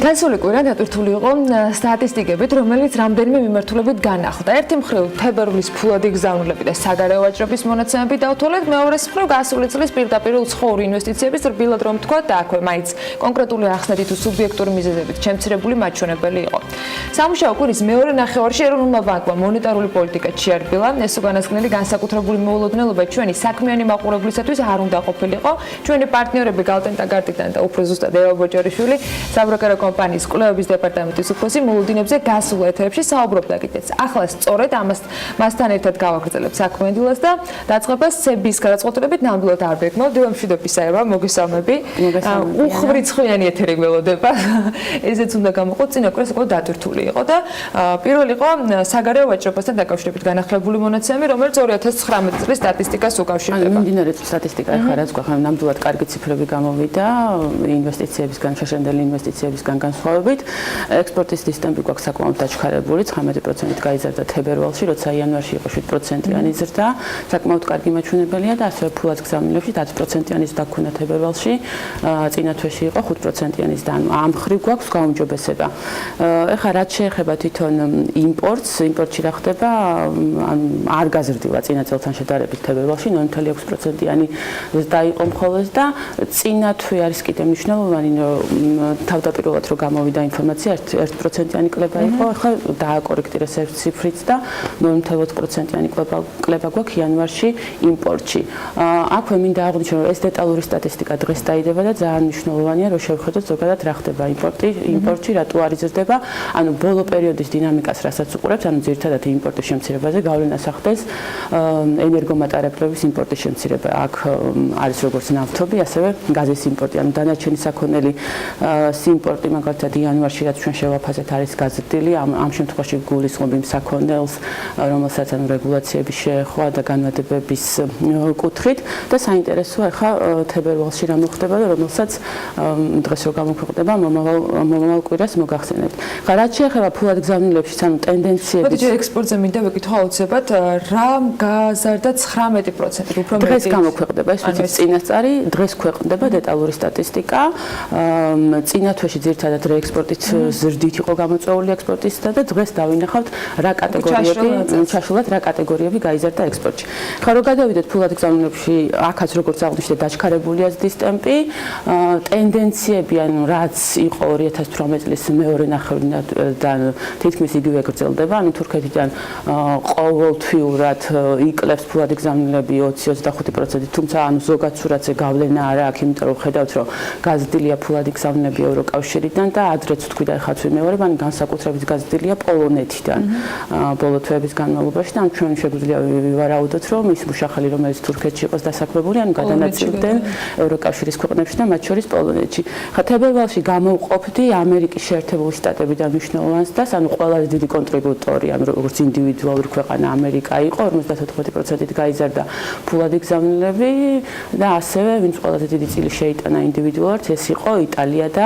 გასული კვირა დატვირთული იყო სტატისტიკებით, რომელიც რამდენიმე მიმართულებით განახლდა. ერთი მხრივ თებერვლის ფულადი გზავნილები და საგარეო ვაჭრობის მონაცემები დავითვალეთ, მეორეს მხრივ გასული წლის პირდაპირი უცხოური ინვესტიციების რბილად რომ ვთქვათ და აქვე მაინც კონკრეტული ახსნადი თუ სუბიექტური მიზეზებით შემცირებული მაჩვენებელი იყო. სამუშაო კვირის მეორე ნახევარში ეროვნულმა ბანკმა მონეტარული პოლიტიკა შეარბილა. ეს უკანასკნელი განსაკუთრებული მოულოდნელობა ჩვენი საქმიანი მაყურებლისათვის არ უნდა ყოფილიყო. ჩვენი პარტნიორები Galt&Taggart-დან და უფრო ზუსტად ევაბოჭარიშვილი საბროკერო კომპანიის კვლევების დეპარტამენტის უფროსი მოულოდინებზე გასულ ეთერებში საუბრობდა კიდეც. ახლა სწორედ მასთან ერთად გავაგრძელებ საქმიანდილას და დაწყებას სების გადაწყვეტილებით ნამდვილად არ ვეგმო. დილამშვიდობის საერვა, მოგესალმები. უხვრიცხვიანი ეთერი გველოდება. ესეც უნდა გამოყოთ, წინა კვირას უკვე დატვირთული იყო და პირველი იყო საგარეო ვაჭრობასთან დაკავშირებით განახლებული მონაცემები, რომელიც 2019 წლის სტატისტიკას უკავშირდება. მიმდინარე სტატისტიკა ახლა რაც გვაქვს, ნამდვილად კარგი ციფრები გამოვიდა ინვესტიციებისგან, შეშენდელი ინვესტიციებისგან განსხვავებით. ექსპორტის ტემპი გვაქვს საკმაოდ დაჩქარებული, 19%-ით გაიზარდა თებერვალში, როცა იანვარში იყო 7%-იანი ზრდა. საკმაოდ კარგი მაჩვენებელია და ასევე ფულად გზავნილებში 10%-იანი ზრდა ჰქონდა თებერვალში, წინა თვეში იყო 5%-იანი ზრდა. ამ მხრივ გვაქვს გაუმჯობესება. ეხლა რაც შეეხება თვითონ იმპორტში რა ხდება, არ გაზრდილა წინა წელთან შედარებით თებერვალში 0.6%-იანი ზრდა იყო მხოლოდ და წინა თვე არის კიდე მნიშვნელოვანი, თავდაპირველად რომ გამოვიდა ინფორმაცია 1%-იანი კლება იყო, ახლა დააკორექტირეს ეს ციფრიც და 0.4%-იანი კლება გვაქვს იანვარში იმპორტში. აქვე მინდა აღვნიშნო, რომ ეს დეტალური სტატისტიკა დღეს დაიდება და ძალიან მნიშვნელოვანია, რომ შევხედოთ ზოგადად რა ხდება იმპორტში, რატო არ იზრდება, ანუ ბოლო პერიოდის დინამიკას რასაც უყურებთ, ანუ ძირითადად იმპორტის შემცირებაზე გავლენას ახდენს ენერგომატარებლების იმპორტის შემცირება. აქ არის როგორც ნავთობი, ასევე გაზის იმპორტი, ანუ დანარჩენი საქონელი იმპორტი მაგალითად იანვარში რაც ჩვენ შევაფასეთ არის გაზრდილი, ამ შემთხვევაში გულისხმობ იმ საქონელს, რომელსაც ანუ რეგულაციების შეეხვა და განმარტებების კუთხით და საინტერესოა ახლა თებერვალში რა მოხდება და რომელსაც დღეს რო გამოქვეყნდება მომავალ კვირას მოგახსენებთ. ხა რაც შეეხება ფულად გზავნილებში, ანუ ტენდენციები. მოდი ექსპორტზე მინდა ვეკითხო აუცილებლად, რამ გაზარდა 19%, უფრო მეტი. დღეს გამოქვეყნდება ეს ვიცით წინასწარი, დღეს ქვეყნდება დეტალური სტატისტიკა. წინა თვეში ძირითადად რეექსპორტით ზრდით იყო გამოწვეული ექსპორტისა და დღეს დავინახავთ რა კატეგორიები გაიზარდა ექსპორტში. ხა რო გადავიდეთ ფულად გზავნილებში, აქაც როგორც აღნიშნეთ, დაჩქარებულია ზრდის ტემპი, ტენდენციები, ანუ რაც იყო 2018 წლის მეორე ნახევრიდან თითქმის იგივე გრძელდება, ანუ თურქეთიდან ყოველთვიურად იკლებს ფულადი გზავნილები 20-25%, თუმცა ანუ ზოგად სურათზე გავლენა არა აქვს, იმიტომ რომ ხედავთ, რომ გაზრდილია ფულადი გზავნილები ევროკავშირიდან და ადრეც ვთქვი და ეხლაც ვიმეორებ, ანუ განსაკუთრებით გაზრდილია პოლონეთიდან ბოლო თვეების განმავლობაში და ჩვენ შეგვიძლია ვივარაუდოთ, რომ ის მუშახელი, რომელიც თურქეთში იყოს დასაქმებული, ანუ გადანაწილდნენ ევროკავშირის ქვეყნებში და მათ შორის პოლონეთში. ხა თებერვალში გამოვყოფდი ამერიკის შეერთებული შტატებიდან მნიშვნელოვანს და ანუ ყველაზე დიდი კონტრიბუტორი, ანუ როგორც ინდივიდუალური ქვეყანა ამერიკა იყო, 54%-ით გაიზარდა ფულადი გზავნილები და ასევე ვინც ყველაზე დიდი წილი შეიტანა ინდივიდუალურად, ეს იყო იტალია და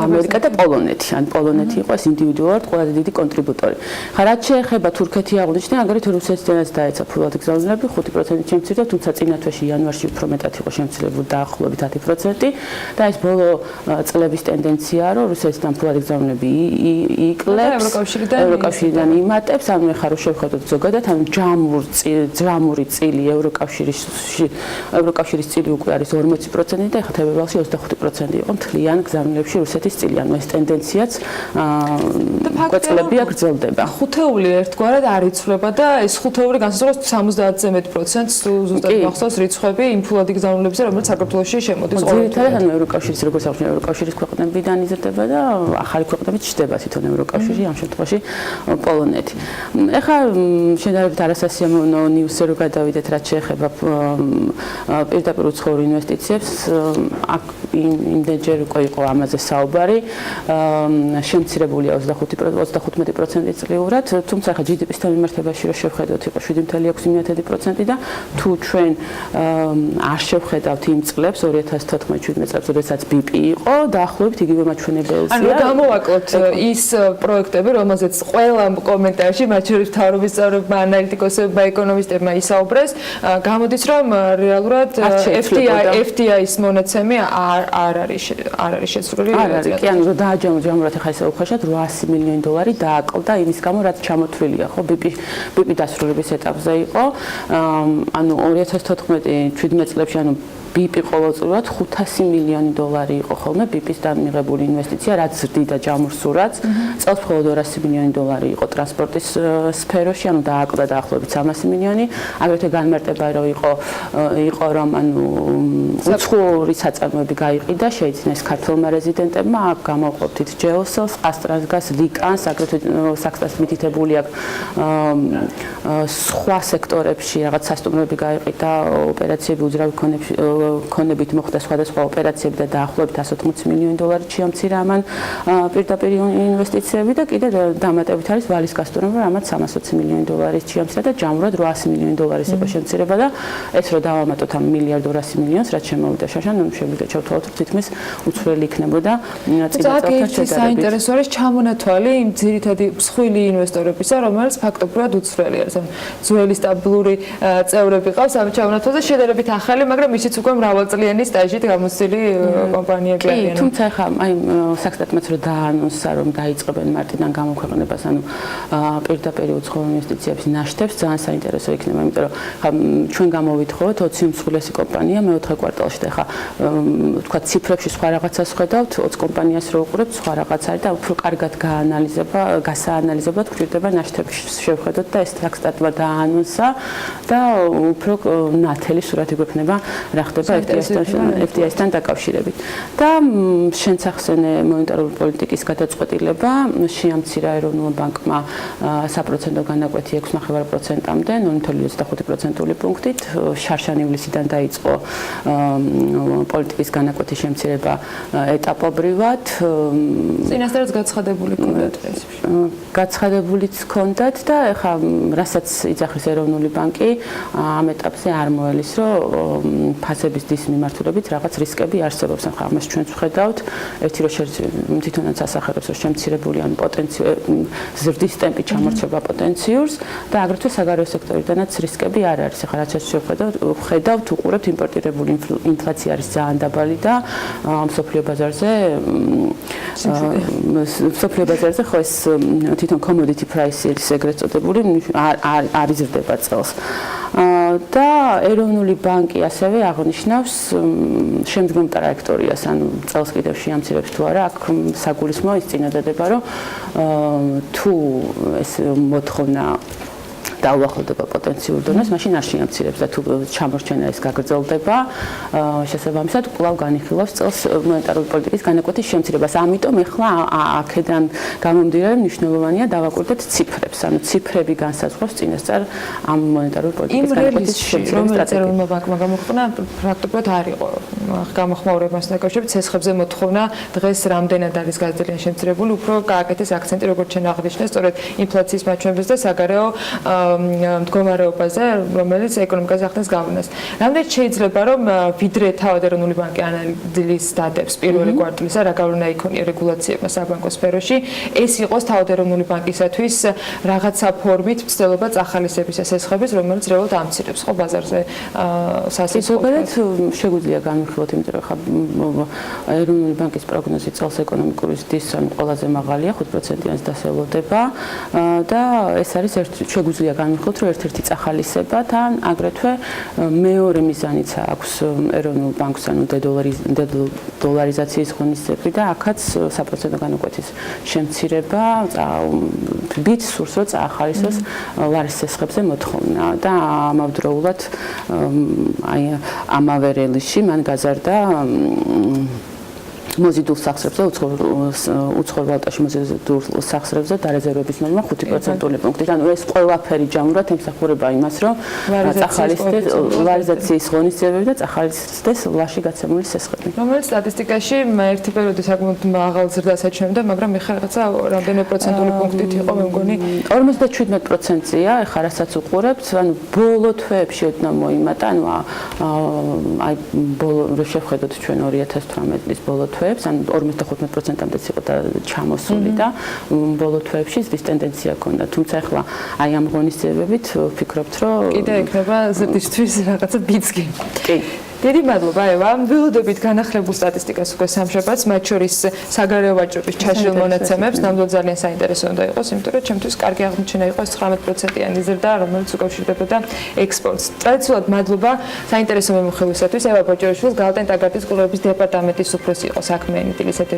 ამერიკა და პოლონეთი. ან პოლონეთი იყო ეს ინდივიდუალურად ყველაზე დიდი კონტრიბუტორი. ხა რაც შეეხება თურქეთი აღნიშნე, აგრეთ რუსეთიდანაც დაეცა ფულადი გზავნილები 5%-ით შემცირდა, თუმცა წინა თვეში იანვარში უფრო მეტად იყო შემცირებული დაახლოებით 10% და ეს ბოლო წლების ტენდენციაა, რომ რუსეთიდან ფულადი გზავნილები იკლებს, ევროკავშირიდან იმატებს, ანუ ეხლა რო შევხედოთ ზოგადად, ანუ ჯამური წილი ევროკავშირის წილი უკვე არის 40% და ეხლა თებერვალში 25% იყო მთლიან გზავნილებში რუსეთის წილი, ანუ ეს ტენდენციაც კვეწლებია გრძელდება. ხუთეული ერთგვარად არ იცვლება და ეს ხუთეული განსაზღვრავს 70-ზე მეტ პროცენტს ზუსტად მახსოვს რიცხვები იმ ფულადი გზავნილებისა, რომელიც საქართველოში შემოდის ყოველდღე. ძირითადად ანუ ევროკავშირის როგორც აღნიშნე, ევროკავშირის ქვეყნებიდან იზრდება და ახალი ქვეყნებიც ჩდება თვითონ ევროკავშირი, ამ შემთხვევაში პოლონეთი. ეხლა შედარებით არასასიამოვნო ნიუსზე რო გადავიდეთ, რაც შეეხება პირდაპირ უცხოური ინვესტიციებს, აქ იმდენჯერ უკვე იყო ამაზე საუბარი, შემცირებულია 25% წლიურად, თუმცა ხა GDP-სთან მიმართებაში რო შევხედოთ, იყო 7.6% და თუ ჩვენ არ შევხედავთ იმ წლებს 2014-17 წლებს, როდესაც BIP იყო, დაახლოებით იგივე მაჩვენებელია. ანუ გამოვაკლოთ ის პროექტები, რომელზეც ყველა კომენტარში, მათ შორის მთავრობის წევრებმა, ანალიტიკოსებმა, ეკონომისტებმა ისაუბრეს, გამოდის, რომ რეალურად FTI-ის მონაცემები არ არ არის შესრულებული. არ არის, კი, ანუ დააჯამოთ ახლა ესე უხეშად $800 მილიონი დააკლდა იმის გამო, რაც ჩამოთვლილია, ხო, ბიპი დასრულების ეტაპზე იყო. ანუ 2014-17 წლებში, ანუ ბიპი ყოველწლიურად $500 მილიონი იყო ხოლმე ბიპის დამიღებული ინვესტიცია, რაც ზრდიდა ჯამურ-სურათს. წელს მხოლოდ $200 მილიონი იყო ტრანსპორტის სფეროში, ანუ დააკლდა დაახლოებით $300 მილიონი. აგრეთვე განმარტება რომ იყო რომ ანუ უცხოური საწარმოები გაიყიდა, შეიძინეს ქართველმა რეზიდენტებმა, აქ გამოვყოფთ ჯეოსელს, ასტრაზგას, ლიკანს, აგრეთვე საქმეს მითითებული აქვს სხვა სექტორებში რაღაც სასტუმროები გაიყიდა, ოპერაციები უძრავი ქონებით მოხდა სხვადასხვა ოპერაციები და დაახლოებით $180 მილიონი შეამცირა ამან პირდაპირი ინვესტიციები და კიდე დამატებით არის ვალის გასტურება, რამაც $320 მილიონი შეამცირა და ჯამურად $800 მილიონი იყო შემცირება და ეს რო დავამატოთ ამ $1.2 მილიონს, რაც შემოვიდა შაშან, შეგვიძლია ჩავთვალოთ, რომ თითქმის უცვლელი იქნებოდა წინა წელთან შედარებით. საინტერესო არის ჩამონათვალი იმ ძირითადი მსხვილი ინვესტორებისა, რომელიც ფაქტობრივად უცვლელი არის. ძველი სტაბილური წევრები ყავს ამ ჩამონათვალზე შედარებით ახალი, მაგრამ ისიც უკვე მრავალწლიანი სტაჟით გამოცდილი კომპანიები არიან. თუმცა ახლა აი საქსტატმაც რომ დაანონსა, რომ დაიწყებენ მარტიდან გამოქვეყნებას, ანუ პირდაპირი უცხოური ინვესტიციების ნაშთებს, ძალიან საინტერესო იქნება, იმიტომ რომ ხა ჩვენ გამოვითხოვოთ 20 უმსხვილესი კომპანია მეოთხე კვარტალში და ახლა ვთქვათ ციფრებში სხვა რაღაცას ხედავთ, 20 კომპანიას რო უყურებთ, სხვა რაღაც არის და უფრო კარგად გასაანალიზებლად გვჭირდება ნაშთებს შევხედოთ და ეს საქსტატმა დაანონსა და უფრო ნათელი სურათი გვექნება რა ხდება FDI-სთან დაკავშირებით. და შენც ახსენე მონეტარული პოლიტიკის გადაწყვეტილება შეამცირა ეროვნულ ბანკმა საპროცენტო განაკვეთი 6.5%-მდე, 0.25% პუნქტით. შარშან ივლისიდან დაიწყო პოლიტიკის განაკვეთის შემცირება ეტაპობრივად. წინასწარაც გაცხადებული ჰქონდათ პრინციპში. გაცხადებულიც ჰქონდათ და ეხლა რასაც იძახის ეროვნული ბანკი ამ ეტაპზე არ მოელის, რომ ფასების დის მიმართულებით რაღაც რისკები არსებობს. ახლა ამას ჩვენც ვხედავთ. ერთი რომ თვითონაც ასახელებს, რომ შემცირებული ან ზრდის ტემპი ჩამორჩება პოტენციურს და აგრეთვე საგარეო სექტორიდანაც რისკები არ არის. ახლა რაც ვხედავთ, უყურებთ იმპორტირებული ინფლაცია არის ძალიან დაბალი და მსოფლიო ბაზარზე ხო ეს თვითონ commodity prices ეგრეთ წოდებული არ იზრდება წელს. და ეროვნული ბანკი ასევე აღნიშნავს შემდგომ ტრაექტორიას, ანუ წელს კიდევ შეამცირებს თუ არა, აქ საგულისხმოა ის წინადადება, რომ თუ ეს მოთხოვნა დაუახლოვდება პოტენციურ დონეს, მაშინ არ შეამცირებს და თუ ჩამორჩენა ეს გაგრძელდება, შესაბამისად კვლავ განიხილავს წელს მონეტარული პოლიტიკის განაკვეთის შემცირებას. ამიტომ ეხლა აქედან გამომდინარე მნიშვნელოვანია დავაკვირდეთ ციფრებს. ანუ ციფრები განსაზღვრავს წინასწარ ამ მონეტარული პოლიტიკის განაკვეთის შემცირების სტრატეგიას. რომელმა ბანკმა გამოხმნა პრაქტიკულად არ იყო გამოხმაურებასთან დაკავშირებით ცესხებზე მოთხოვნა დღეს რამდენად არის გაზრდილი შემცირებული, უფრო გააკეთეს აქცენტი როგორც ჩვენ აღნიშნეთ, სწორედ ინფლაციის მაჩვენებაზე და საგარეო მდგომარეობაზე, რომელიც ეკონომიკაზე ახდენს გავლენას. რამდენად შეიძლება რომ ვიდრე თავად ეროვნული ბანკი ანალიზის დადებს პირველი კვარტალისა, რა გავლენა იქონია რეგულაციებმა საბანკო სფეროში, ეს იყოს თავად ეროვნული ბანკისათვის რაღაცა ფორმით მცდელობა წახალისების ესხების, რომელიც რეალურად ამცირებს ხო ბაზარზე სასიცოცხლოს. შეგვიძლია განვიხილოთ, იმიტომ რომ ხა ეროვნული ბანკის პროგნოზი წელს ეკონომიკური ზრდის ყველაზე მაღალია, 5%-იანს დასავლდება და ეს არის შეგვიძლია განვიხილოთ, რომ ერთ-ერთი წახალისება და აგრეთვე მეორე მიზანიც აქვს ეროვნულ ბანკს, ანუ დედოლარიზაციის ღონისძიება და აქაც საპროცენტო განაკვეთის შემცირება, ბიც სურს რომ წაახალისოს ლარის სესხებზე მოთხოვნა და ამავდროულად აი ამავე რელიში მან გაზარდა მოზიდულ სახსრებს და უცხოურ ვალუტაში მოზიდულ სახსრებს და დარეზერვების ნორმა 5%-ული პუნქტით. ანუ ეს ყველაფერი ჯამურად ემსახურება იმას, რომ წახალისდეს ლარიზაციის ღონისძიებები და წახალისდეს ლაში გაცემული სესხები. რომელიც სტატისტიკაში ერთი პერიოდი საკმაოდ მაღალ ზრდას აჩვენებდა, მაგრამ ეხლა რაღაცა რამდენიმე პროცენტული პუნქტით იყო, მე მგონი 57%-ია, ეხლა რასაც უყურებთ, ანუ ბოლო თვეებში ოდნავ მოიმატა, ანუ აი ბოლო რო შევხედოთ ჩვენ 2018 წლის ბოლო თვეებში, ანუ 55%-მდეც იყო და ჩამოსული და ბოლო თვეებში ზრდის ტენდენცია ჰქონდა. თუმცა ახლა აი ამ ღონისძიებებით ვფიქრობთ, რომ კიდე ექნება ზრდისთვის რაღაცა ბიძგი. კი. დიდი მადლობა ევა. ველოდებით განახლებულ სტატისტიკას უკვე სამშაბათს, მათ შორის საგარეო ვაჭრობის ჩაშლილ მონაცემებს. ნამდვილად ძალიან საინტერესო უნდა იყოს, იმიტომ რომ ჩემთვის კარგი აღმოჩენა იყო 19%-იანი ზრდა, რომელიც უკავშირდებოდა ექსპორტს. ტრადიციულად მადლობა საინტერესო მიმოხილვისათვის. ევა ბოჭორიშვილს, Galt&Taggartის კვლევების დეპარტამენტის უფროსი იყო საქმიანი დილის ეთერში.